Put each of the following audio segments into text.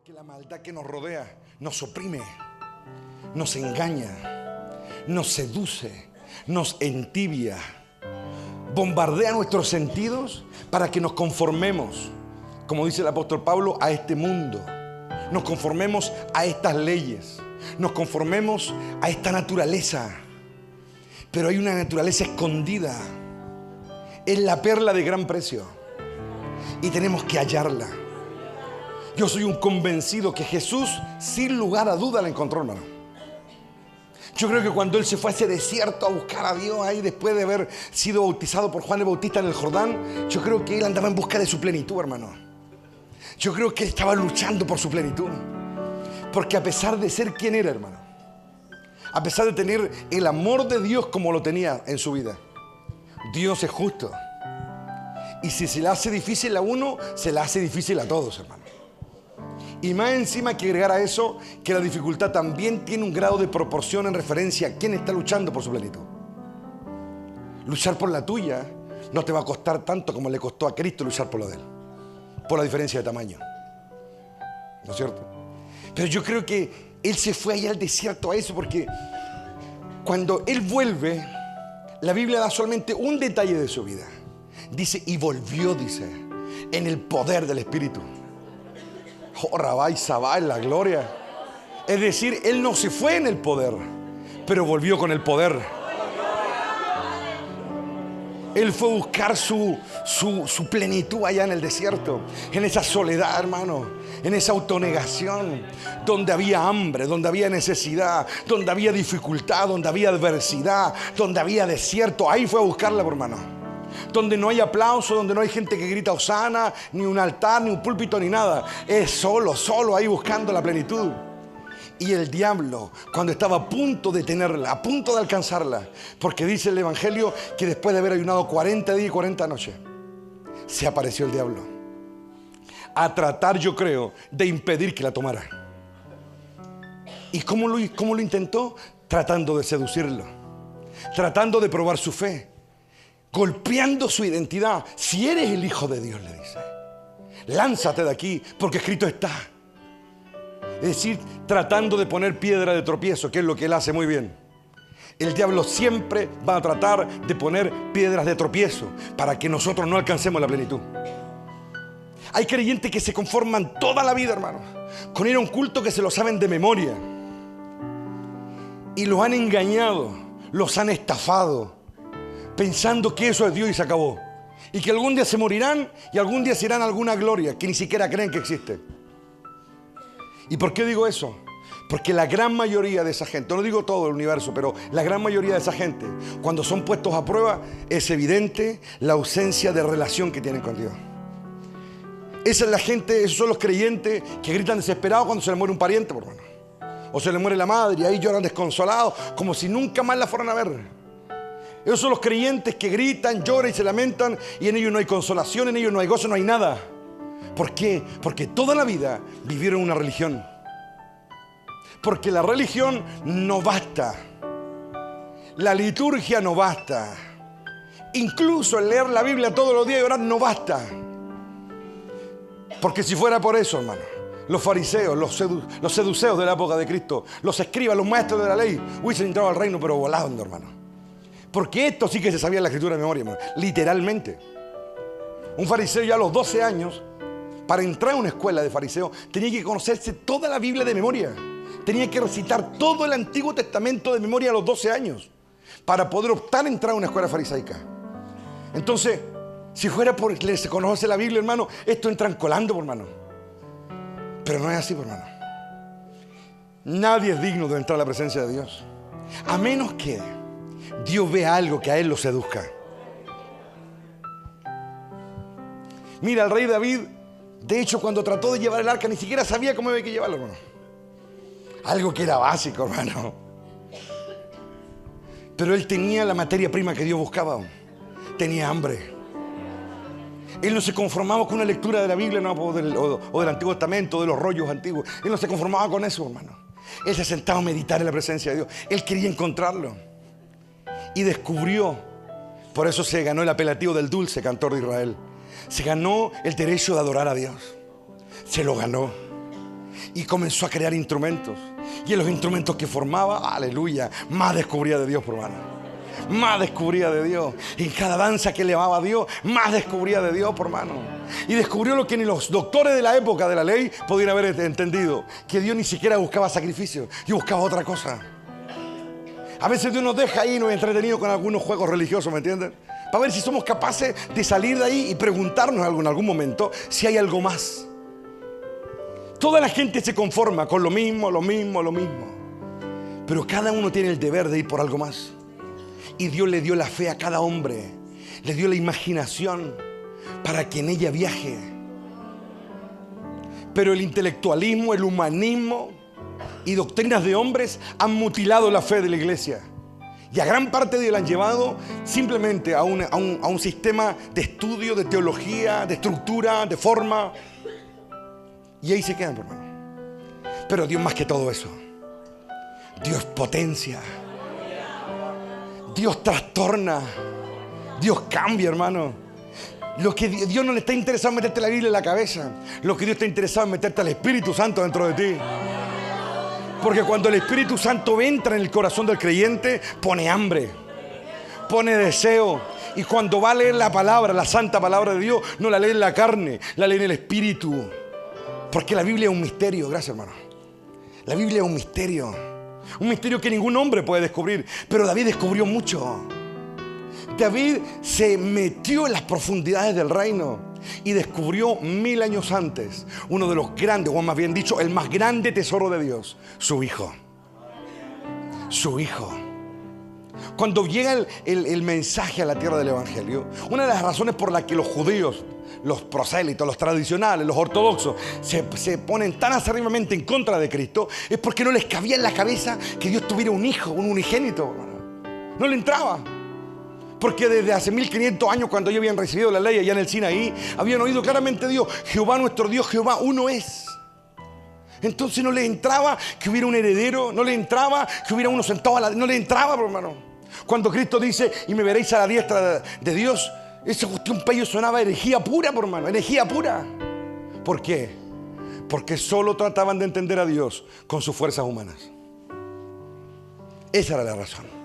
Porque la maldad que nos rodea nos oprime, nos engaña, nos seduce, nos entibia, bombardea nuestros sentidos para que nos conformemos, como dice el apóstol Pablo, a este mundo. Nos conformemos a estas leyes, nos conformemos a esta naturaleza. Pero hay una naturaleza escondida, es la perla de gran precio y tenemos que hallarla. Yo soy un convencido que Jesús, sin lugar a duda, la encontró, hermano. Yo creo que cuando Él se fue a ese desierto a buscar a Dios ahí, después de haber sido bautizado por Juan el Bautista en el Jordán, yo creo que Él andaba en busca de su plenitud, hermano. Yo creo que Él estaba luchando por su plenitud. Porque a pesar de ser quien era, hermano, a pesar de tener el amor de Dios como lo tenía en su vida, Dios es justo. Y si se le hace difícil a uno, se le hace difícil a todos, hermano. Y más encima hay que agregar a eso que la dificultad también tiene un grado de proporción en referencia a quién está luchando por su plenitud. Luchar por la tuya no te va a costar tanto como le costó a Cristo luchar por lo de Él, por la diferencia de tamaño. ¿No es cierto? Pero yo creo que Él se fue allá al desierto a eso, porque cuando Él vuelve, la Biblia da solamente un detalle de su vida. Dice, y volvió, dice, en el poder del Espíritu. Oh, Rabá y Sabá en la gloria. Es decir, Él no se fue en el poder, pero volvió con el poder. Él fue a buscar su plenitud allá en el desierto, en esa soledad, hermano, en esa autonegación, donde había hambre, donde había necesidad, donde había dificultad, donde había adversidad, donde había desierto. Ahí fue a buscarla, hermano. Donde no hay aplauso, donde no hay gente que grita hosana, ni un altar, ni un púlpito, ni nada. Es solo ahí buscando la plenitud. Y el diablo, cuando estaba a punto de tenerla, a punto de alcanzarla, porque dice el Evangelio que después de haber ayunado 40 días y 40 noches, se apareció el diablo a tratar, yo creo, de impedir que la tomara. ¿Y cómo lo intentó? Tratando de seducirlo, tratando de probar su fe, golpeando su identidad. Si eres el Hijo de Dios, le dice, lánzate de aquí, porque escrito está. Es decir, tratando de poner piedra de tropiezo, que es lo que Él hace muy bien. El diablo siempre va a tratar de poner piedras de tropiezo para que nosotros no alcancemos la plenitud. Hay creyentes que se conforman toda la vida, hermano, con ir a un culto que se lo saben de memoria. Y los han engañado, los han estafado, pensando que eso es Dios y se acabó. Y que algún día se morirán y algún día se irán a alguna gloria que ni siquiera creen que existe. ¿Y por qué digo eso? Porque la gran mayoría de esa gente, no digo todo el universo, pero la gran mayoría de esa gente, cuando son puestos a prueba, es evidente la ausencia de relación que tienen con Dios. Esa es la gente, esos son los creyentes que gritan desesperados cuando se les muere un pariente, por hermano. O se les muere la madre y ahí lloran desconsolados, como si nunca más la fueran a ver. Esos son los creyentes que gritan, lloran y se lamentan, y en ellos no hay consolación, en ellos no hay gozo, no hay nada. ¿Por qué? Porque toda la vida vivieron una religión. Porque la religión no basta. La liturgia no basta. Incluso el leer la Biblia todos los días y orar no basta. Porque si fuera por eso, hermano, los fariseos, los seduceos de la época de Cristo, los escribas, los maestros de la ley, hubiesen entrado al reino pero volando, hermano. Porque esto sí que se sabía en la escritura de memoria, hermano. Literalmente. Un fariseo ya a los 12 años, para entrar a una escuela de fariseo, tenía que conocerse toda la Biblia de memoria. Tenía que recitar todo el Antiguo Testamento de memoria a los 12 años para poder optar a entrar a una escuela farisaica. Entonces, si fuera por se conoce la Biblia, hermano, esto entran colando, hermano. Pero no es así, hermano. Nadie es digno de entrar a la presencia de Dios, a menos que Dios vea algo que a él lo seduzca. Mira, el rey David, de hecho, cuando trató de llevar el arca, ni siquiera sabía cómo había que llevarlo, hermano. Algo que era básico, hermano. Pero él tenía la materia prima que Dios buscaba. Tenía hambre. Él no se conformaba con una lectura de la Biblia, no, o del Antiguo Testamento, de los rollos antiguos. Él no se conformaba con eso, hermano. Él se sentaba a meditar en la presencia de Dios. Él quería encontrarlo. Y descubrió. Por eso se ganó el apelativo del dulce cantor de Israel. Se ganó el derecho de adorar a Dios. Se lo ganó. Y comenzó a crear instrumentos. Y en los instrumentos que formaba, aleluya, más descubría de Dios, por hermano. Más descubría de Dios. En cada danza que elevaba a Dios, más descubría de Dios, por hermano. Y descubrió lo que ni los doctores de la época de la ley podían haber entendido: que Dios ni siquiera buscaba sacrificios, y buscaba otra cosa. A veces Dios nos deja ahí, nos entretenido con algunos juegos religiosos, ¿me entienden? Para ver si somos capaces de salir de ahí y preguntarnos en algún momento si hay algo más. Toda la gente se conforma con lo mismo. Pero cada uno tiene el deber de ir por algo más. Y Dios le dio la fe a cada hombre, le dio la imaginación para que en ella viaje. Pero el intelectualismo, el humanismo y doctrinas de hombres han mutilado la fe de la iglesia. Y a gran parte de ellos la han llevado simplemente a un sistema de estudio, de teología, de estructura, de forma. Y ahí se quedan, hermano. Pero Dios más que todo eso. Dios potencia. Dios trastorna. Dios cambia, hermano. Lo que Dios no le está interesado en meterte la Biblia en la cabeza. Lo que Dios está interesado en meterte al Espíritu Santo dentro de ti. Porque cuando el Espíritu Santo entra en el corazón del creyente, pone hambre, pone deseo. Y cuando va a leer la palabra, la santa palabra de Dios, no la lee en la carne, la lee en el Espíritu. Porque la Biblia es un misterio. Gracias, hermano. La Biblia es un misterio. Un misterio que ningún hombre puede descubrir. Pero David descubrió mucho. David se metió en las profundidades del reino y descubrió 1000 años antes uno de los grandes, o más bien dicho, el más grande tesoro de Dios: su hijo. Su hijo. Cuando llega el mensaje a la tierra del evangelio, una de las razones por las que los judíos, los prosélitos, los tradicionales, los ortodoxos se ponen tan acérrimamente en contra de Cristo, es porque no les cabía en la cabeza que Dios tuviera un hijo, un unigénito. No le entraba. Porque desde hace 1500 años, cuando ellos habían recibido la ley allá en el Sinaí, habían oído claramente Dios: Jehová nuestro Dios, Jehová uno es. Entonces no le entraba que hubiera un heredero, no le entraba que hubiera uno sentado a la... No le entraba, hermano. Cuando Cristo dice: y me veréis a la diestra de Dios, esa cuestión para ellos sonaba herejía pura, hermano, herejía pura. ¿Por qué? Porque solo trataban de entender a Dios con sus fuerzas humanas. Esa era la razón.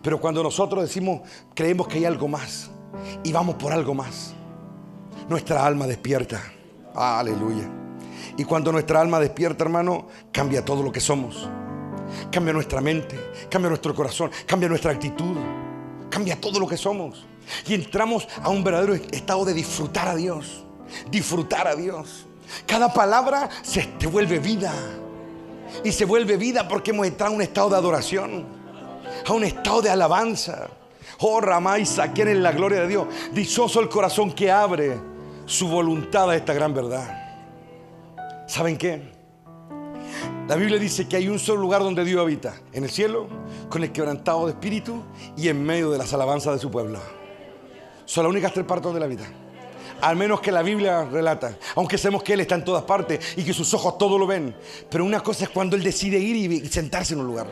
Pero cuando nosotros creemos que hay algo más y vamos por algo más, nuestra alma despierta. Aleluya. Y cuando nuestra alma despierta, hermano, cambia todo lo que somos. Cambia nuestra mente, cambia nuestro corazón, cambia nuestra actitud, cambia todo lo que somos. Y entramos a un verdadero estado de disfrutar a Dios. Disfrutar a Dios. Cada palabra te vuelve vida. Y se vuelve vida porque hemos entrado a un estado de adoración, a un estado de alabanza. Oh, Ramaisa, ¿quién es la gloria de Dios? Dichoso el corazón que abre su voluntad a esta gran verdad. ¿Saben qué? La Biblia dice que hay un solo lugar donde Dios habita: en el cielo, con el quebrantado de espíritu y en medio de las alabanzas de su pueblo. Son las únicas 3 partes de la vida, al menos que la Biblia relata. Aunque sabemos que Él está en todas partes y que sus ojos todo lo ven. Pero una cosa es cuando Él decide ir y sentarse en un lugar.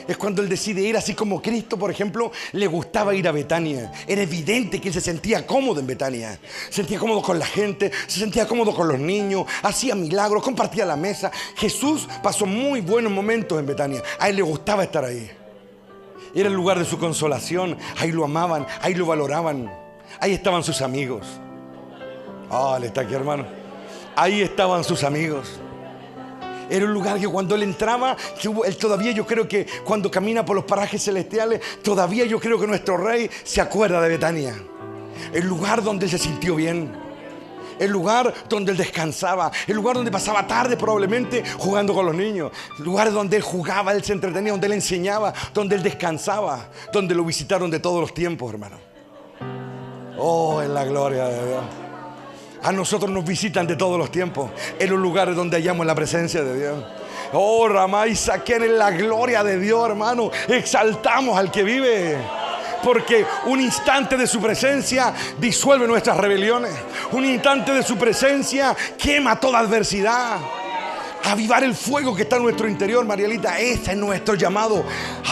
Es cuando Él decide ir, así como Cristo, por ejemplo, le gustaba ir a Betania. Era evidente que Él se sentía cómodo en Betania. Se sentía cómodo con la gente, se sentía cómodo con los niños, hacía milagros, compartía la mesa. Jesús pasó muy buenos momentos en Betania. A Él le gustaba estar ahí. Era el lugar de su consolación. Ahí lo amaban, ahí lo valoraban. Ahí estaban sus amigos. Él está aquí, hermano. Ahí estaban sus amigos. Era un lugar que cuando Él entraba, Él todavía, yo creo que cuando camina por los parajes celestiales, todavía yo creo que nuestro Rey se acuerda de Betania. El lugar donde Él se sintió bien. El lugar donde Él descansaba. El lugar donde pasaba tarde probablemente jugando con los niños. El lugar donde Él jugaba, Él se entretenía, donde Él enseñaba, donde Él descansaba. Donde lo visitaron de todos los tiempos, hermano. Oh, en la gloria de Dios. A nosotros nos visitan de todos los tiempos, en los lugares donde hallamos la presencia de Dios. Oh, Ramaisa, ¿quién es la gloria de Dios, hermano? Exaltamos al que vive. Porque un instante de su presencia disuelve nuestras rebeliones. Un instante de su presencia quema toda adversidad. Avivar el fuego que está en nuestro interior, Marielita. Ese es nuestro llamado.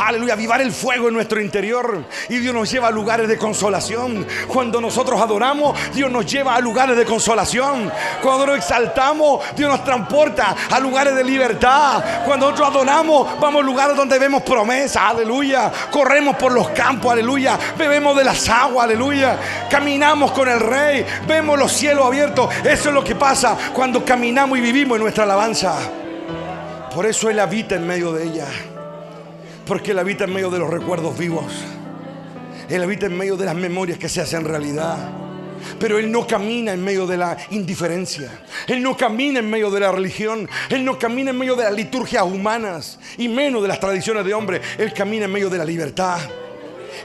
Aleluya, avivar el fuego en nuestro interior. Y Dios nos lleva a lugares de consolación. Cuando nosotros adoramos, Dios nos lleva a lugares de consolación. Cuando nos exaltamos, Dios nos transporta a lugares de libertad. Cuando nosotros adoramos, vamos a lugares donde vemos promesa. Aleluya. Corremos por los campos. Aleluya. Bebemos de las aguas. Aleluya. Caminamos con el Rey. Vemos los cielos abiertos. Eso es lo que pasa cuando caminamos y vivimos en nuestra alabanza. Por eso Él habita en medio de ella. Porque Él habita en medio de los recuerdos vivos. Él habita en medio de las memorias que se hacen realidad. Pero Él no camina en medio de la indiferencia. Él no camina en medio de la religión. Él no camina en medio de las liturgias humanas, y menos de las tradiciones de hombre. Él camina en medio de la libertad.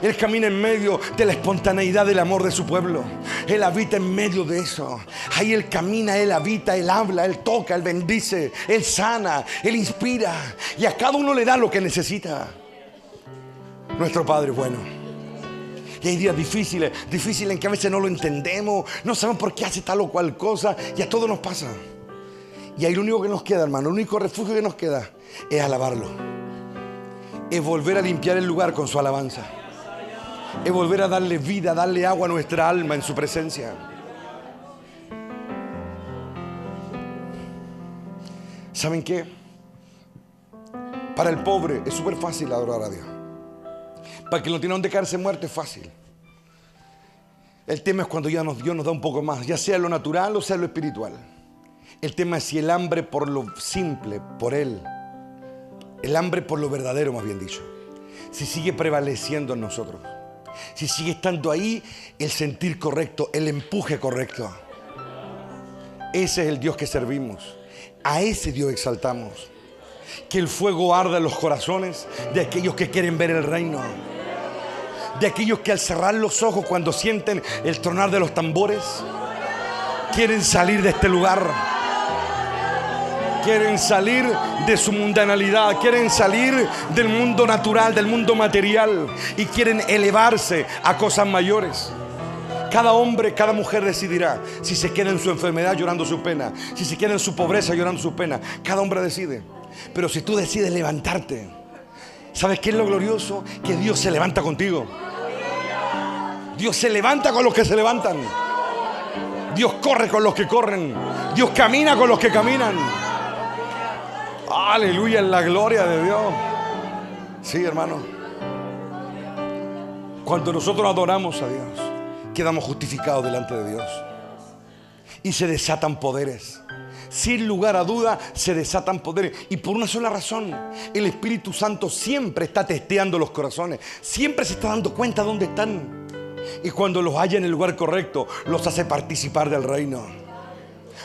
Él camina en medio de la espontaneidad del amor de su pueblo. Él habita en medio de eso. Ahí Él camina, Él habita, Él habla, Él toca, Él bendice, Él sana, Él inspira. Y a cada uno le da lo que necesita. Nuestro Padre es bueno. Y hay días difíciles en que a veces no lo entendemos. No sabemos por qué hace tal o cual cosa. Y a todos nos pasa. Y ahí lo único que nos queda, hermano, el único refugio que nos queda es alabarlo. Es volver a limpiar el lugar con su alabanza. Es volver a darle vida, darle agua a nuestra alma en su presencia. ¿Saben qué? Para el pobre es súper fácil adorar a Dios. Para que no tiene donde caerse muerto es fácil. El tema es cuando Dios nos da un poco más, ya sea lo natural o sea lo espiritual. El tema es si el hambre por lo simple, por Él, el hambre por lo verdadero, más bien dicho, si sigue prevaleciendo en nosotros. Si sigue estando ahí el sentir correcto, el empuje correcto. Ese es el Dios que servimos. A ese Dios exaltamos. Que el fuego arda en los corazones de aquellos que quieren ver el reino. De aquellos que al cerrar los ojos, cuando sienten el tronar de los tambores, quieren salir de este lugar. Quieren salir de su mundanalidad, quieren salir del mundo natural, del mundo material, y quieren elevarse a cosas mayores. Cada hombre, cada mujer decidirá si se queda en su enfermedad llorando su pena, si se queda en su pobreza llorando su pena. Cada hombre decide. Pero si tú decides levantarte, ¿sabes qué es lo glorioso? Que Dios se levanta contigo. Dios se levanta con los que se levantan. Dios corre con los que corren. Dios camina con los que caminan. Aleluya, en la gloria de Dios. Sí, hermano. Cuando nosotros adoramos a Dios, quedamos justificados delante de Dios. Y se desatan poderes. Sin lugar a duda se desatan poderes. Y por una sola razón. El Espíritu Santo siempre está testeando los corazones. Siempre se está dando cuenta dónde están. Y cuando los halla en el lugar correcto, los hace participar del reino.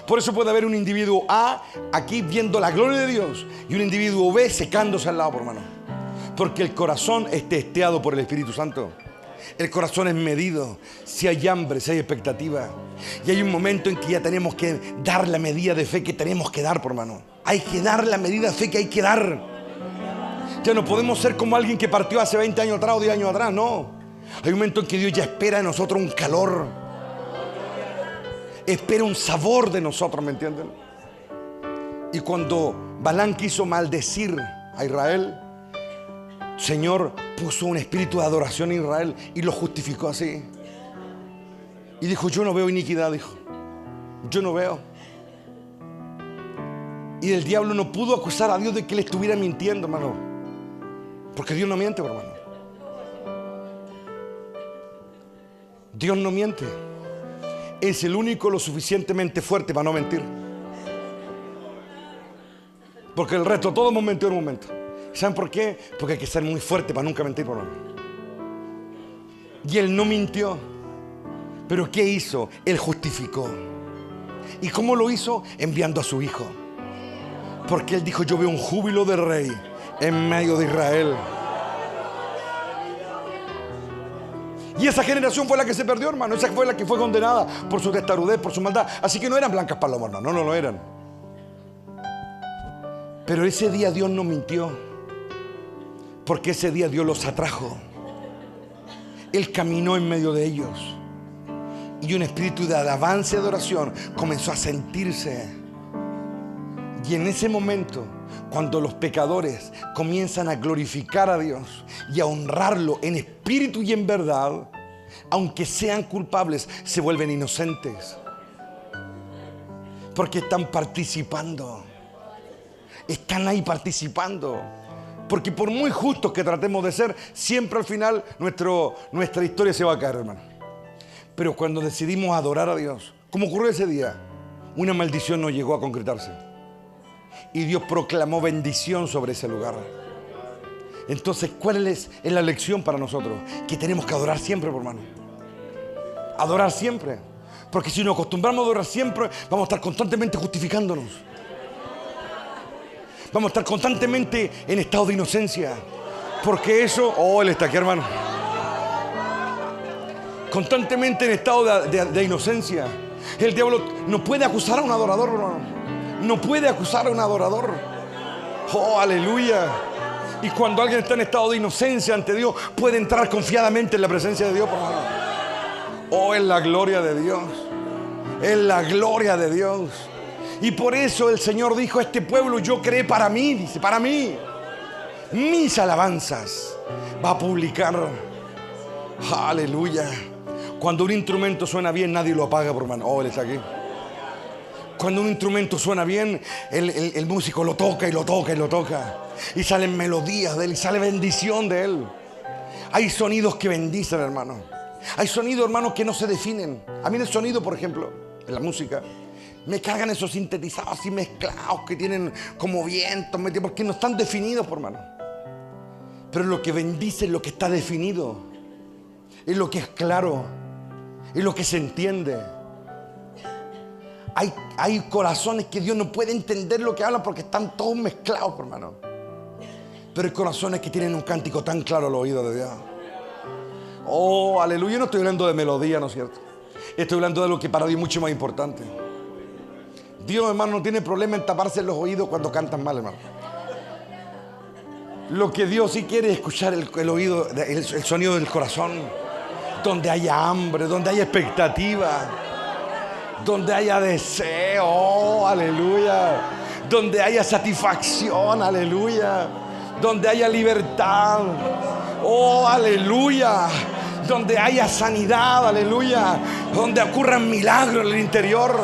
Por eso puede haber un individuo A aquí viendo la gloria de Dios y un individuo B secándose al lado, hermano. Porque el corazón es testeado por el Espíritu Santo. El corazón es medido. Si hay hambre, si hay expectativa. Y hay un momento en que ya tenemos que dar la medida de fe que tenemos que dar, por hermano. Hay que dar la medida de fe que hay que dar. Ya no podemos ser como alguien que partió hace 20 años atrás o 10 años atrás, no. Hay un momento en que Dios ya espera de nosotros un calor. Espera un sabor de nosotros, ¿me entienden? Y cuando Balán quiso maldecir a Israel, Señor puso un espíritu de adoración en Israel y lo justificó así. Y dijo, yo no veo iniquidad, dijo. Yo no veo. Y el diablo no pudo acusar a Dios de que le estuviera mintiendo, hermano. Porque Dios no miente, hermano. Dios no miente. Es el único lo suficientemente fuerte para no mentir. Porque el resto todos hemos mentido en un momento. ¿Saben por qué? Porque hay que ser muy fuerte para nunca mentir, hermano. Y Él no mintió. ¿Pero qué hizo? Él justificó. ¿Y cómo lo hizo? Enviando a su Hijo. Porque Él dijo, yo veo un júbilo del Rey en medio de Israel. Y esa generación fue la que se perdió, hermano. Esa fue la que fue condenada por su testarudez, por su maldad. Así que no eran blancas palomas, hermano. No lo eran. Pero ese día Dios no mintió. Porque ese día Dios los atrajo. Él caminó en medio de ellos. Y un espíritu de alabanza y adoración comenzó a sentirse Y en ese momento, cuando los pecadores comienzan a glorificar a Dios y a honrarlo en espíritu y en verdad, aunque sean culpables, se vuelven inocentes. Porque están participando. Están ahí participando. Porque por muy justos que tratemos de ser, siempre al final nuestra historia se va a caer, hermano. Pero cuando decidimos adorar a Dios, como ocurrió ese día, una maldición no llegó a concretarse. Y Dios proclamó bendición sobre ese lugar. Entonces, ¿cuál es la lección para nosotros? Que tenemos que adorar siempre, hermano. Adorar siempre. Porque si nos acostumbramos a adorar siempre, vamos a estar constantemente justificándonos. Vamos a estar constantemente en estado de inocencia. Porque eso... Oh, él está aquí, hermano. Constantemente en estado de inocencia. El diablo no puede acusar a un adorador, hermano. No puede acusar a un adorador. Oh, aleluya. Y cuando alguien está en estado de inocencia ante Dios, puede entrar confiadamente en la presencia de Dios, hermano. Oh, es la gloria de Dios. Es la gloria de Dios. Y por eso el Señor dijo: este pueblo yo creé para mí, dice, para mí. Mis alabanzas va a publicar. Aleluya. Cuando un instrumento suena bien, nadie lo apaga, hermano. Oh, él está aquí. Cuando un instrumento suena bien, el músico lo toca y lo toca y lo toca. Y salen melodías de él y sale bendición de él. Hay sonidos que bendicen, hermano. Hay sonidos, hermanos, que no se definen. A mí en el sonido, por ejemplo, en la música, me cargan esos sintetizados así mezclados que tienen como vientos, porque no están definidos, por hermano. Pero lo que bendice es lo que está definido. Es lo que es claro. Es lo que se entiende. Hay corazones que Dios no puede entender lo que hablan porque están todos mezclados, hermano. Pero hay corazones que tienen un cántico tan claro al oído de Dios. Oh, aleluya. Yo no estoy hablando de melodía, ¿no es cierto? Estoy hablando de lo que para Dios es mucho más importante. Dios, hermano, no tiene problema en taparse los oídos cuando cantan mal, hermano. Lo que Dios sí quiere es escuchar el oído, el sonido del corazón. Donde haya hambre, donde haya expectativa, donde haya deseo, oh, aleluya. Donde haya satisfacción, aleluya. Donde haya libertad, oh, aleluya. Donde haya sanidad, aleluya. Donde ocurran milagros en el interior.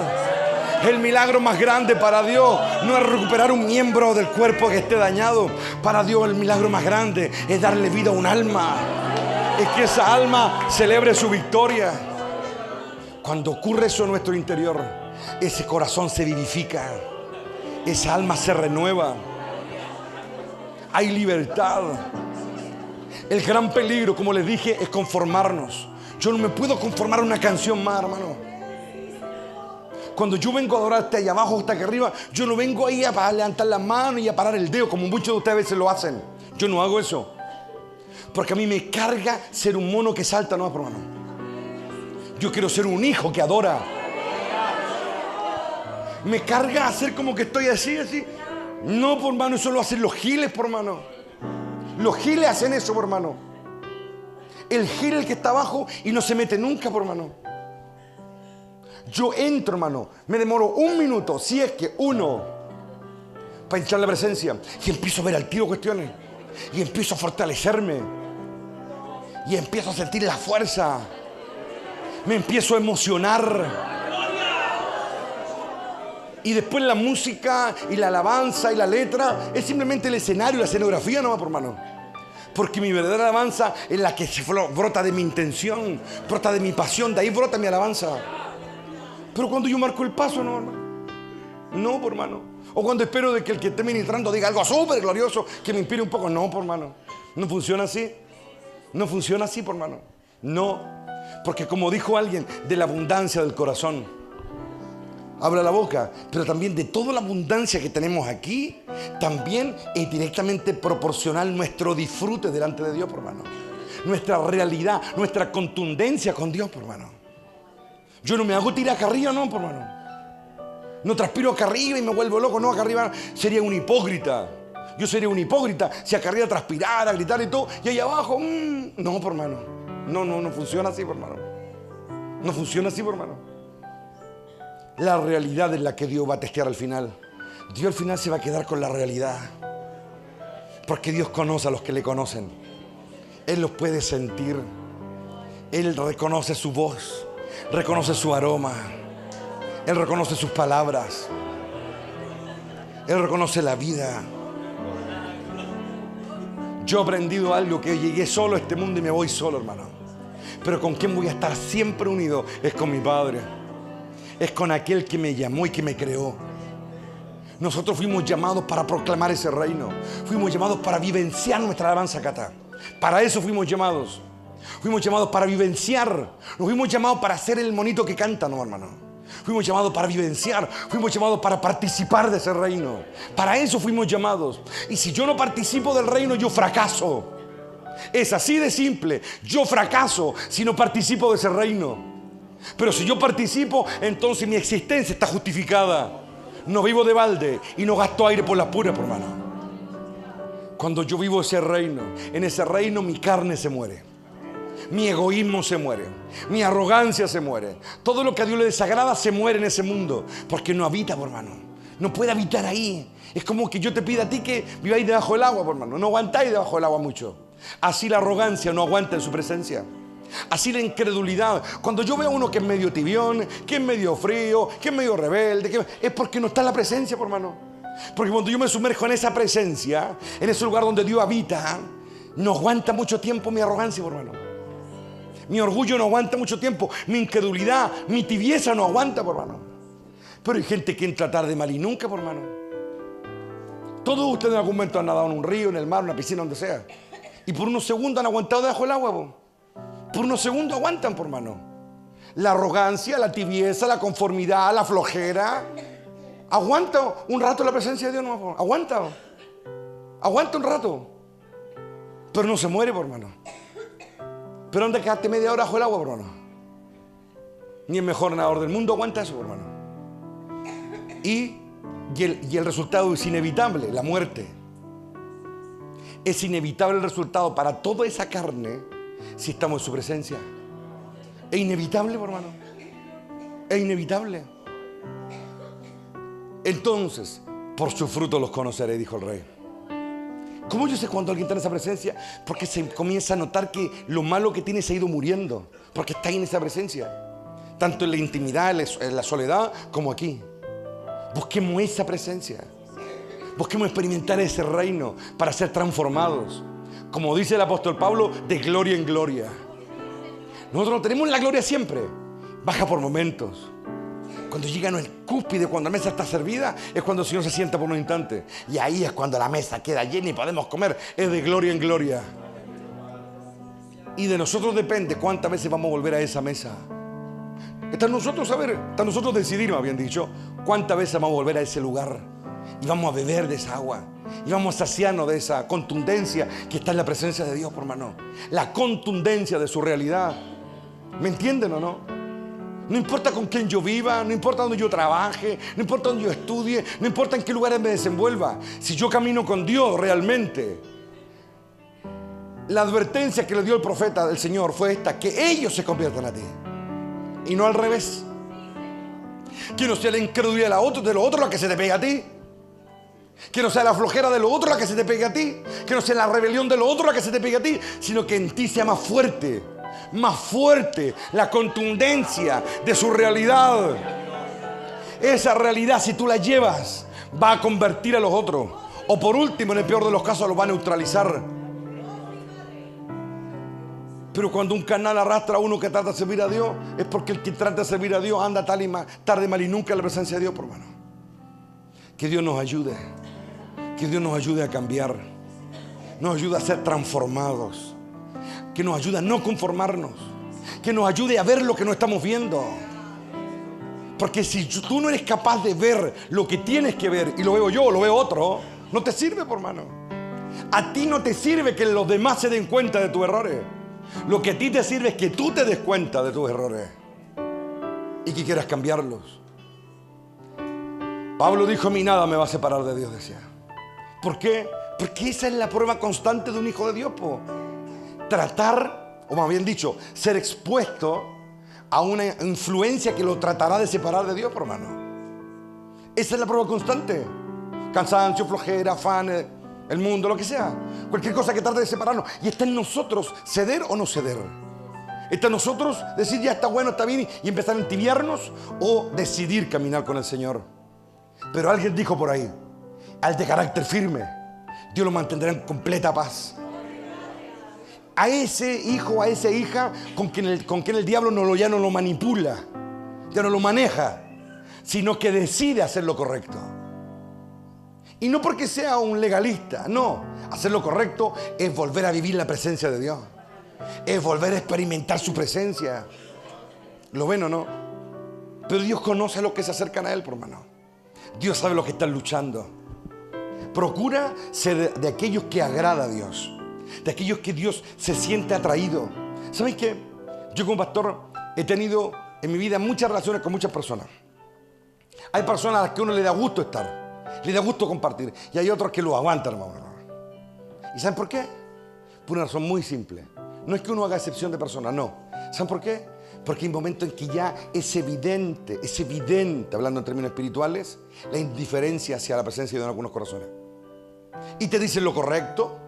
El milagro más grande para Dios no es recuperar un miembro del cuerpo que esté dañado. Para Dios el milagro más grande es darle vida a un alma. Es que esa alma celebre su victoria. Cuando ocurre eso en nuestro interior, ese corazón se vivifica. Esa alma se renueva. Hay libertad. El gran peligro, como les dije, es conformarnos. Yo no me puedo conformar a una canción más, hermano. Cuando yo vengo a adorar hasta allá abajo, hasta aquí arriba, yo no vengo ahí a levantar las manos y a parar el dedo, como muchos de ustedes a veces lo hacen. Yo no hago eso. Porque a mí me carga ser un mono que salta, no, hermano. Yo quiero ser un hijo que adora. Me carga hacer como que estoy así, así. No, por hermano, eso lo hacen los giles, por hermano. Los giles hacen eso, por hermano. El gil es el que está abajo y no se mete nunca, por hermano. Yo entro, hermano, me demoro 1 minuto, si es que 1, para entrar en la presencia. Y empiezo a ver al tiro cuestiones. Y empiezo a fortalecerme. Y empiezo a sentir la fuerza. Me empiezo a emocionar. Y después la música y la alabanza y la letra es simplemente el escenario, la escenografía, no va, por hermano. Porque mi verdadera alabanza es la que brota de mi intención, brota de mi pasión, de ahí brota mi alabanza. Pero cuando yo marco el paso, no, hermano. No, por hermano. O cuando espero de que el que esté ministrando diga algo súper glorioso que me inspire un poco. No, por hermano. No funciona así. No funciona así, por hermano. No. Porque como dijo alguien, de la abundancia del corazón habla la boca. Pero también de toda la abundancia que tenemos aquí, también es directamente proporcional nuestro disfrute delante de Dios, por hermano. Nuestra realidad, nuestra contundencia con Dios, por hermano. Yo no me hago tirar acá arriba, no, por hermano. No transpiro acá arriba y me vuelvo loco. No, acá arriba sería un hipócrita. Yo sería un hipócrita si acá arriba transpirara, gritar y todo. Y ahí abajo, no, por hermano. No funciona así, por hermano. No funciona así, por hermano. La realidad es la que Dios va a testear al final. Dios al final se va a quedar con la realidad. Porque Dios conoce a los que le conocen. Él los puede sentir. Él reconoce su voz, reconoce su aroma. Él reconoce sus palabras. Él reconoce la vida. Yo he aprendido algo, que llegué solo a este mundo y me voy solo, hermano. Pero con quien voy a estar siempre unido es con mi Padre. Es con aquel que me llamó y que me creó. Nosotros fuimos llamados para proclamar ese reino. Fuimos llamados para vivenciar nuestra alabanza acá. Para eso fuimos llamados. Fuimos llamados para vivenciar. No fuimos llamados para ser el monito que canta, no, hermano. Fuimos llamados para vivenciar. Fuimos llamados para participar de ese reino. Para eso fuimos llamados. Y si yo no participo del reino, yo fracaso. Es así de simple. Yo fracaso si no participo de ese reino. Pero si yo participo, entonces mi existencia está justificada. No vivo de balde y no gasto aire por las puras, por hermano. Cuando yo vivo ese reino, en ese reino mi carne se muere. Mi egoísmo se muere. Mi arrogancia se muere. Todo lo que a Dios le desagrada se muere en ese mundo. Porque no habita, por hermano. No puede habitar ahí. Es como que yo te pida a ti que viváis debajo del agua, por hermano. No aguantáis debajo del agua mucho. Así la arrogancia no aguanta en su presencia. Así la incredulidad. Cuando yo veo a uno que es medio tibión, que es medio frío, que es medio rebelde, es porque no está en la presencia, por hermano. Porque cuando yo me sumerjo en esa presencia, en ese lugar donde Dios habita, no aguanta mucho tiempo mi arrogancia, por hermano. Mi orgullo no aguanta mucho tiempo. Mi incredulidad, mi tibieza no aguanta, por hermano. Pero hay gente que entra tarde, mal y nunca, por hermano. Todos ustedes en algún momento han nadado en un río, en el mar, en una piscina, donde sea. Y por unos segundos han aguantado debajo del agua, por unos segundos aguantan, por hermano. La arrogancia, la tibieza, la conformidad, la flojera. Aguanta un rato la presencia de Dios, no, aguanta. Aguanta un rato. Pero no se muere, por hermano. Pero ¿dónde quedaste media hora bajo el agua, por hermano? Ni el mejor nadador del mundo aguanta eso, por hermano. Y el resultado es inevitable, la muerte. Es inevitable el resultado para toda esa carne si estamos en su presencia. Es inevitable, por hermano. Es inevitable. Entonces, por su fruto los conoceré, dijo el rey. ¿Cómo yo sé cuando alguien está en esa presencia? Porque se comienza a notar que lo malo que tiene se ha ido muriendo. Porque está ahí en esa presencia. Tanto en la intimidad, en la soledad, como aquí. Busquemos esa presencia. Busquemos experimentar ese reino para ser transformados. Como dice el apóstol Pablo, de gloria en gloria. Nosotros no tenemos la gloria siempre. Baja por momentos. Cuando llega el cúspide, cuando la mesa está servida, es cuando el Señor se sienta por un instante. Y ahí es cuando la mesa queda llena y podemos comer. Es de gloria en gloria. Y de nosotros depende cuántas veces vamos a volver a esa mesa. Está en nosotros saber, está en nosotros decidir, me habían dicho, cuántas veces vamos a volver a ese lugar. Y vamos a beber de esa agua. Y vamos a saciarnos de esa contundencia que está en la presencia de Dios, por hermano. La contundencia de su realidad. ¿Me entienden o no? No importa con quién yo viva, no importa dónde yo trabaje, no importa dónde yo estudie, no importa en qué lugares me desenvuelva. Si yo camino con Dios realmente, la advertencia que le dio el profeta del Señor fue esta: que ellos se conviertan a ti y no al revés. Que no sea la incredulidad de lo otro la que se te pega a ti. Que no sea la flojera de lo otro la que se te pegue a ti. Que no sea la rebelión de lo otro la que se te pegue a ti. Sino que en ti sea más fuerte la contundencia de su realidad. Esa realidad, si tú la llevas, va a convertir a los otros. O por último, en el peor de los casos, los va a neutralizar. Pero cuando un canal arrastra a uno que trata de servir a Dios, es porque el que trata de servir a Dios anda tarde, mal y nunca en la presencia de Dios, por hermano. Que Dios nos ayude. Que Dios nos ayude a cambiar. Nos ayude a ser transformados. Que nos ayude a no conformarnos. Que nos ayude a ver lo que no estamos viendo. Porque si tú no eres capaz de ver lo que tienes que ver, y lo veo yo o lo veo otro, no te sirve, por hermano. A ti no te sirve que los demás se den cuenta de tus errores. Lo que a ti te sirve es que tú te des cuenta de tus errores y que quieras cambiarlos. Pablo dijo: a mí nada me va a separar de Dios, decía. ¿Por qué? Porque esa es la prueba constante de un hijo de Dios, po. Tratar, o más bien dicho, ser expuesto a una influencia que lo tratará de separar de Dios, por hermano. Esa es la prueba constante. Cansancio, flojera, afán, el mundo, lo que sea. Cualquier cosa que trate de separarnos. Y está en nosotros ceder o no ceder. Está en nosotros decir ya está bueno, está bien y empezar a entibiarnos, o decidir caminar con el Señor. Pero alguien dijo por ahí, al de carácter firme, Dios lo mantendrá en completa paz. A ese hijo, a esa hija con quien el diablo ya no lo manipula, ya no lo maneja, sino que decide hacer lo correcto. Y no porque sea un legalista, no. Hacer lo correcto es volver a vivir la presencia de Dios. Es volver a experimentar su presencia. ¿Lo ven o no? Pero Dios conoce a los que se acercan a Él, por hermano. Dios sabe los que están luchando. Procura ser de aquellos que agrada a Dios, de aquellos que Dios se siente atraído. ¿Sabéis qué? Yo como pastor he tenido en mi vida muchas relaciones con muchas personas. Hay personas a las que uno le da gusto estar, le da gusto compartir, y hay otros que lo aguantan, hermano. ¿Y saben por qué? Por una razón muy simple. No es que uno haga excepción de personas, no. ¿Saben por qué? Porque hay momentos en que ya es evidente, hablando en términos espirituales, la indiferencia hacia la presencia de Dios en algunos corazones. Y te dicen lo correcto,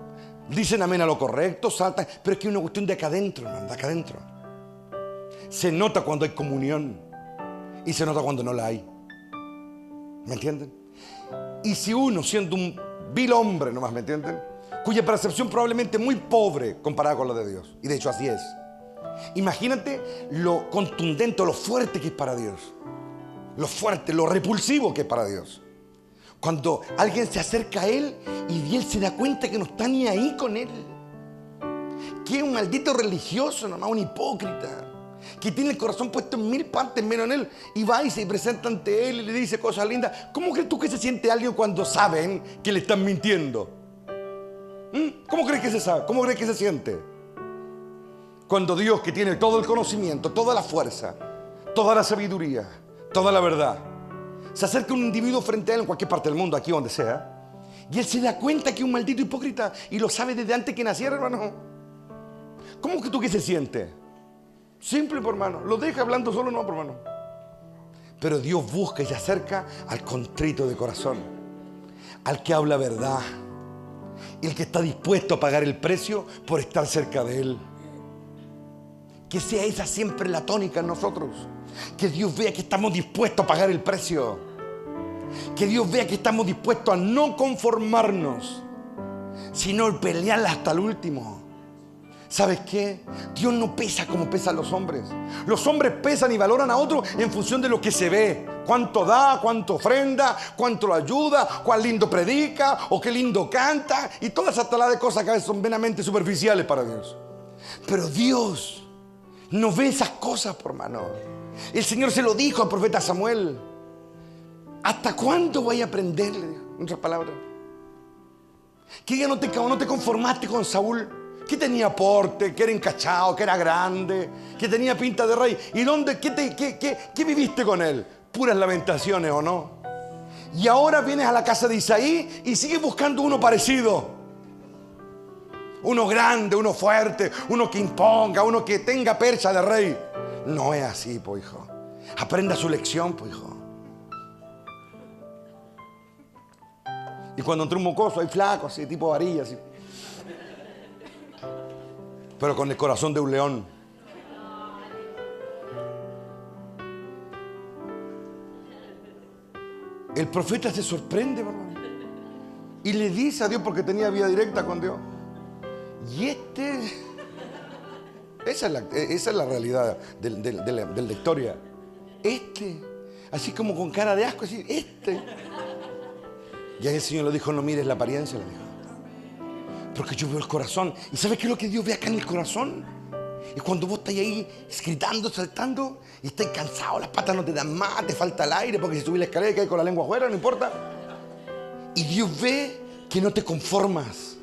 dicen amén a lo correcto, saltan, pero es que hay una cuestión de acá adentro, hermano, de acá adentro. Se nota cuando hay comunión y se nota cuando no la hay. ¿Me entienden? Y si uno, siendo un vil hombre nomás, ¿me entienden?, cuya percepción probablemente muy pobre comparada con la de Dios, y de hecho así es. Imagínate lo contundente, lo fuerte que es para Dios, lo fuerte, lo repulsivo que es para Dios. Cuando alguien se acerca a Él y Él se da cuenta que no está ni ahí con Él, que es un maldito religioso nomás, un hipócrita, que tiene el corazón puesto en 1000 partes menos en Él, y va y se presenta ante Él y le dice cosas lindas. ¿Cómo crees tú que se siente alguien cuando saben que le están mintiendo? ¿Cómo crees que se sabe? ¿Cómo crees que se siente? Cuando Dios, que tiene todo el conocimiento, toda la fuerza, toda la sabiduría, toda la verdad, se acerca un individuo frente a Él en cualquier parte del mundo, aquí o donde sea, y Él se da cuenta que es un maldito hipócrita y lo sabe desde antes que naciera, hermano. ¿Cómo que tú que se siente? Simple, por hermano. Lo deja hablando solo, no, por hermano. Pero Dios busca y se acerca al contrito de corazón, al que habla verdad, y el que está dispuesto a pagar el precio por estar cerca de Él. Que sea esa siempre la tónica en nosotros. Que Dios vea que estamos dispuestos a pagar el precio. Que Dios vea que estamos dispuestos a no conformarnos, sino pelearla hasta el último. ¿Sabes qué? Dios no pesa como pesan los hombres. Los hombres pesan y valoran a otros en función de lo que se ve. Cuánto da, cuánto ofrenda, cuánto lo ayuda, cuán lindo predica o qué lindo canta. Y todas esas taladas de cosas que a veces son meramente superficiales para Dios. Pero Dios no ve esas cosas, por hermano. El Señor se lo dijo al profeta Samuel. ¿Hasta cuándo voy a aprenderle? En otras palabras, que ya no te conformaste con Saúl, que tenía porte, que era encachado, que era grande, que tenía pinta de rey. ¿Y dónde? ¿Qué viviste con él? Puras lamentaciones, ¿o no? Y ahora vienes a la casa de Isaí y sigues buscando uno parecido. Uno grande, uno fuerte, uno que imponga, uno que tenga percha de rey. No es así, pues, hijo. Aprenda su lección, pues, hijo. Y cuando entró un mocoso, hay flaco, así, tipo varilla, así. Pero con el corazón de un león. El profeta se sorprende, hermano, y le dice a Dios, porque tenía vía directa con Dios. Y esa es la realidad de la historia. Así como con cara de asco, así, Y ahí el Señor le dijo, no mires la apariencia, le dijo, porque yo veo el corazón. ¿Y sabes qué es lo que Dios ve acá en el corazón? Es cuando vos estás ahí gritando, saltando, y estás cansado, las patas no te dan más, te falta el aire, porque si subís la escalera caes con la lengua afuera, no importa. Y Dios ve que no te conformas,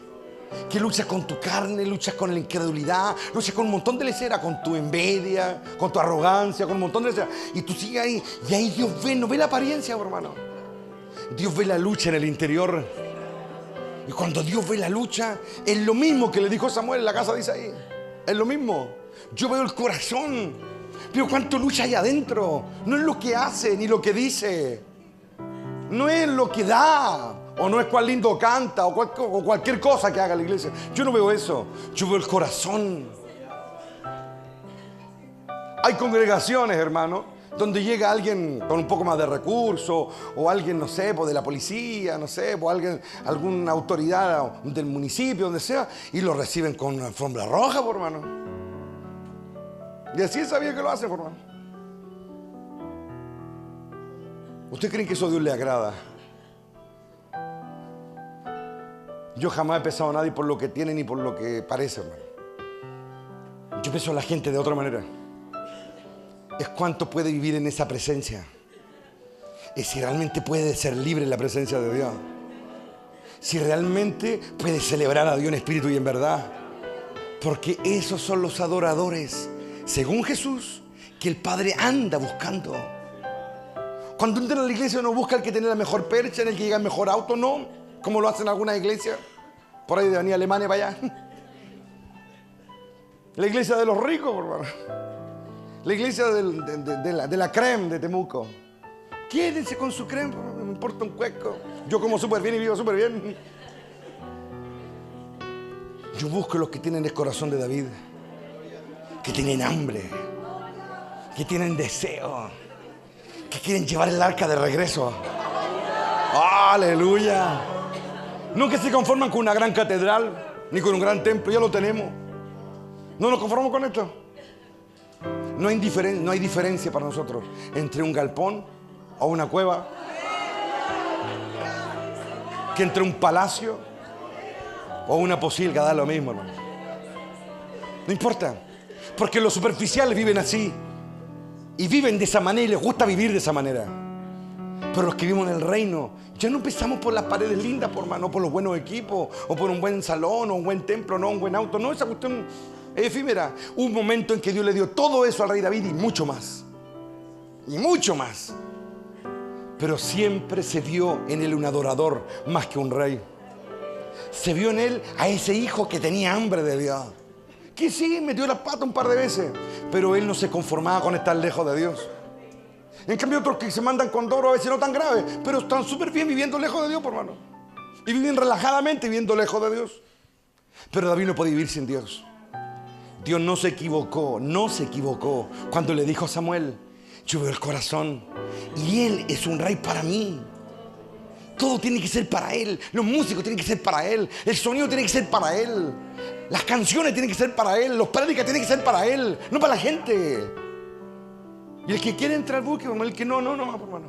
que luchas con tu carne, luchas con la incredulidad, luchas con un montón de lecera, con tu envidia, con tu arrogancia, con un montón de lecera. Y tú sigues ahí, y ahí Dios ve, no ve la apariencia, hermano. Dios ve la lucha en el interior. Y cuando Dios ve la lucha, es lo mismo que le dijo Samuel en la casa de Isaí. Es lo mismo. Yo veo el corazón. Pero cuánto lucha hay adentro. No es lo que hace ni lo que dice. No es lo que da, o no es cuán lindo canta, o cualquier cosa que haga la iglesia. Yo no veo eso. Yo veo el corazón. Hay congregaciones, hermano, donde llega alguien con un poco más de recursos, o alguien, no sé, pues de la policía, no sé, pues alguna autoridad del municipio, donde sea, y lo reciben con una alfombra roja, por hermano. Y así sabía que lo hacen, por hermano. ¿Usted cree que eso a Dios le agrada? Yo jamás he pesado a nadie por lo que tiene ni por lo que parece, hermano. Yo peso a la gente de otra manera. Es cuánto puede vivir en esa presencia. Es si realmente puede ser libre en la presencia de Dios. Si realmente puede celebrar a Dios en espíritu y en verdad. Porque esos son los adoradores, según Jesús, que el Padre anda buscando. Cuando entra en la iglesia no busca el que tiene la mejor percha, en el que llega el mejor auto, no. Como lo hacen algunas iglesias. Por ahí de venir Alemania para allá. La iglesia de los ricos, hermano. La iglesia de la creme de Temuco. Quédense con su creme, no me importa un cueco. Yo como súper bien y vivo súper bien. Yo busco los que tienen el corazón de David. Que tienen hambre. Que tienen deseo. Que quieren llevar el arca de regreso. ¡Aleluya! No que se conforman con una gran catedral, ni con un gran templo, ya lo tenemos. No nos conformamos con esto. No hay diferencia para nosotros entre un galpón o una cueva, que entre un palacio o una posilga, da lo mismo, hermano. No importa, porque los superficiales viven así y viven de esa manera y les gusta vivir de esa manera. Pero los que vivimos en el reino, ya no empezamos por las paredes lindas, no por los buenos equipos, o por un buen salón, o un buen templo, no un buen auto. No, esa cuestión es efímera. Un momento en que Dios le dio todo eso al rey David y mucho más. Y mucho más. Pero siempre se vio en él un adorador más que un rey. Se vio en él a ese hijo que tenía hambre de Dios. Que sí, metió la pata un par de veces, pero él no se conformaba con estar lejos de Dios. En cambio otros que se mandan con dobro a veces no tan graves, pero están súper bien viviendo lejos de Dios, por hermano. Y viven relajadamente viviendo lejos de Dios. Pero David no puede vivir sin Dios. Dios no se equivocó cuando le dijo a Samuel: yo veo el corazón y él es un rey para mí. Todo tiene que ser para él. Los músicos tienen que ser para él. El sonido tiene que ser para él. Las canciones tienen que ser para él. Los prédicas tienen que ser para él, no para la gente. Y el que quiere entrar al buque, el que no, hermano.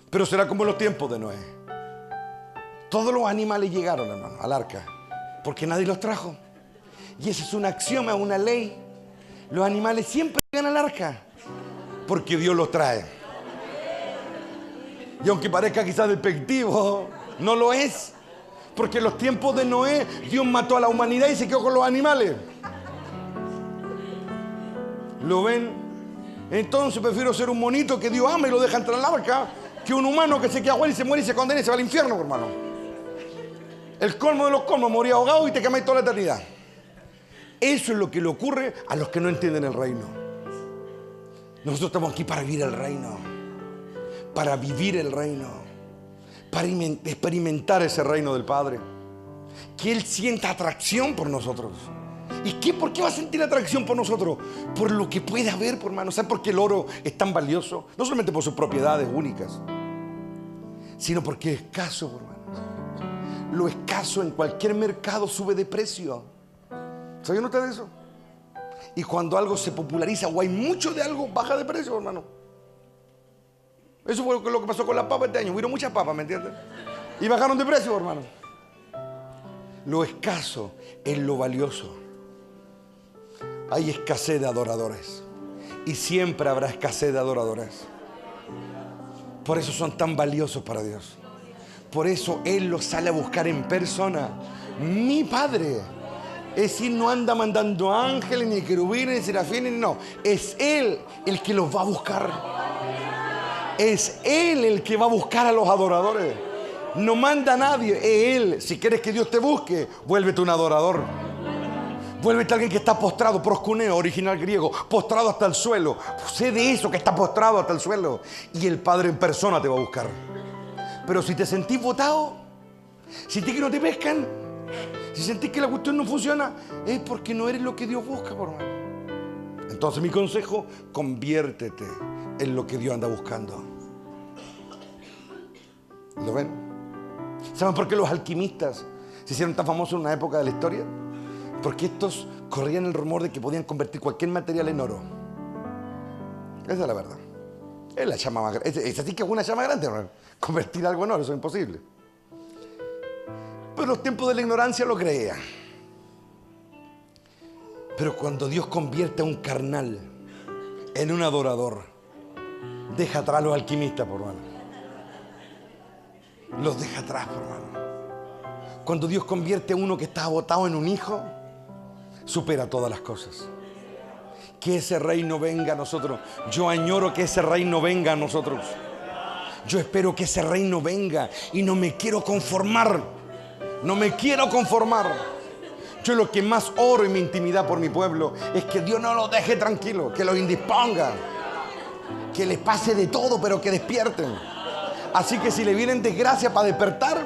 Pero será como en los tiempos de Noé. Todos los animales llegaron, hermano, al arca, porque nadie los trajo. Y ese es un axioma, una ley. Los animales siempre llegan al arca, porque Dios los trae. Y aunque parezca quizás despectivo, no lo es. Porque en los tiempos de Noé, Dios mató a la humanidad y se quedó con los animales. ¿Lo ven? Entonces prefiero ser un monito que Dios ama y lo deja entrar al arca, que un humano que se queda afuera y se muere y se condena y se va al infierno, hermano. El colmo de los colmos, morir ahogado y te quemáis toda la eternidad. Eso es lo que le ocurre a los que no entienden el reino. Nosotros estamos aquí para vivir el reino, para vivir el reino, para experimentar ese reino del Padre. Que Él sienta atracción por nosotros. ¿Y por qué va a sentir atracción por nosotros? Por lo que puede haber, por hermano. ¿Sabe por qué el oro es tan valioso? No solamente por sus propiedades únicas, sino porque es escaso, por hermano. Lo escaso en cualquier mercado sube de precio. ¿Sabían ustedes eso? Y cuando algo se populariza o hay mucho de algo, baja de precio, hermano. Eso fue lo que pasó con las papas este año. Hubieron muchas papas, ¿me entiendes? Y bajaron de precio, hermano. Lo escaso es lo valioso. Hay escasez de adoradores. Y siempre habrá escasez de adoradores. Por eso son tan valiosos para Dios. Por eso Él los sale a buscar en persona. Mi Padre. Es decir, no anda mandando ángeles, ni querubines, ni serafines, no. Es Él el que los va a buscar. Es Él el que va a buscar a los adoradores. No manda a nadie, es Él. Si quieres que Dios te busque, vuélvete un adorador. Vuélvete a alguien que está postrado, proskuneo, original griego, postrado hasta el suelo. Sé de eso que está postrado hasta el suelo. Y el Padre en persona te va a buscar. Pero si te sentís botado, si sentís que no te pescan, si sentís que la cuestión no funciona, es porque no eres lo que Dios busca, por hermano. Entonces mi consejo, conviértete en lo que Dios anda buscando. ¿Lo ven? ¿Saben por qué los alquimistas se hicieron tan famosos en una época de la historia? Porque estos corrían el rumor de que podían convertir cualquier material en oro. Esa es la verdad. Es la llama más grande. Es así que es una llama grande, ¿no? Convertir algo en oro, eso es imposible. Pero en los tiempos de la ignorancia lo creían. Pero cuando Dios convierte a un carnal en un adorador, deja atrás a los alquimistas, por hermano. Los deja atrás, por hermano. Cuando Dios convierte a uno que está botado en un hijo, supera todas las cosas. Que ese reino venga a nosotros. Yo añoro que ese reino venga a nosotros. Yo espero que ese reino venga y no me quiero conformar. No me quiero conformar. Yo lo que más oro en mi intimidad por mi pueblo es que Dios no los deje tranquilos, que los indisponga, que les pase de todo, pero que despierten. Así que si le vienen desgracia para despertar,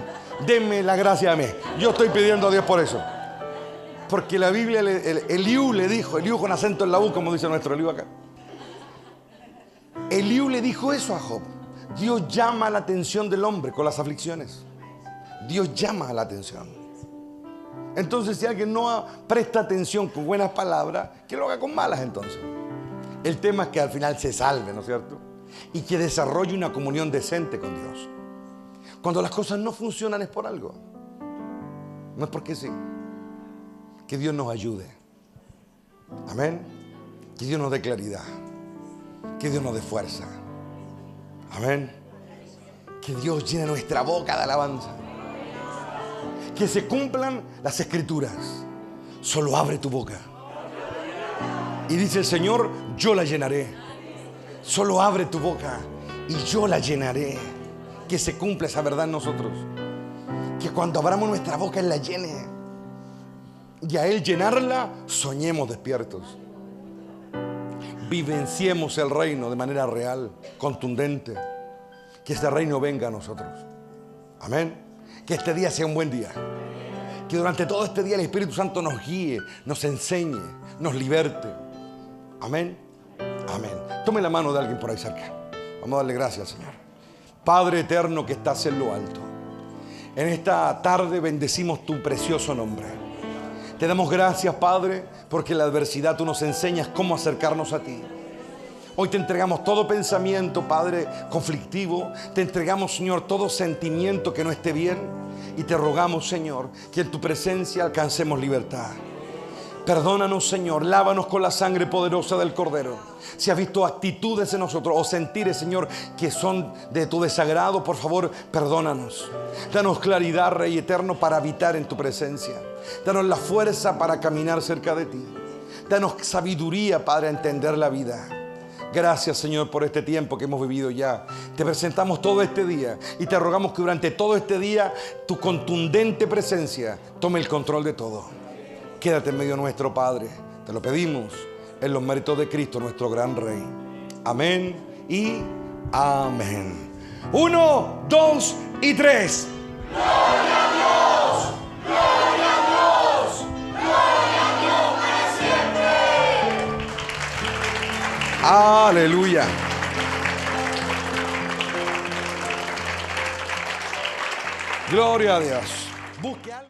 denme la gracia a mí. Yo estoy pidiendo a Dios por eso. Porque la Biblia, Eliú le dijo, Eliú con acento en la U, como dice nuestro Eliú acá. Eliú le dijo eso a Job. Dios llama la atención del hombre con las aflicciones. Dios llama la atención. Entonces, si alguien no presta atención con buenas palabras, que lo haga con malas entonces. El tema es que al final se salve, ¿no es cierto? Y que desarrolle una comunión decente con Dios. Cuando las cosas no funcionan es por algo. No es porque sí. Que Dios nos ayude. Amén. Que Dios nos dé claridad. Que Dios nos dé fuerza. Amén. Que Dios llene nuestra boca de alabanza. Que se cumplan las escrituras. Solo abre tu boca. Y dice el Señor, yo la llenaré. Solo abre tu boca y yo la llenaré. Que se cumpla esa verdad en nosotros. Que cuando abramos nuestra boca Él la llene. Y a Él llenarla, soñemos despiertos. Vivenciemos el reino de manera real, contundente. Que este reino venga a nosotros. Amén. Que este día sea un buen día. Que durante todo este día el Espíritu Santo nos guíe, nos enseñe, nos liberte. Amén. Amén. Tome la mano de alguien por ahí cerca. Vamos a darle gracias al Señor. Padre eterno que estás en lo alto. En esta tarde bendecimos tu precioso nombre. Te damos gracias, Padre, porque en la adversidad tú nos enseñas cómo acercarnos a ti. Hoy te entregamos todo pensamiento, Padre, conflictivo. Te entregamos, Señor, todo sentimiento que no esté bien. Y te rogamos, Señor, que en tu presencia alcancemos libertad. Perdónanos, Señor, lávanos con la sangre poderosa del Cordero. Si has visto actitudes en nosotros o sentires, Señor, que son de tu desagrado, por favor, perdónanos. Danos claridad, Rey eterno, para habitar en tu presencia. Danos la fuerza para caminar cerca de ti. Danos sabiduría para entender la vida. Gracias, Señor, por este tiempo que hemos vivido ya. Te presentamos todo este día y te rogamos que durante todo este día tu contundente presencia tome el control de todo. Quédate en medio nuestro, Padre. Te lo pedimos en los méritos de Cristo, nuestro gran Rey. Amén y amén. 1, 2 y 3. ¡Gloria a Dios! ¡Gloria a Dios! ¡Gloria a Dios para siempre! ¡Aleluya! Gloria a Dios. Busque algo.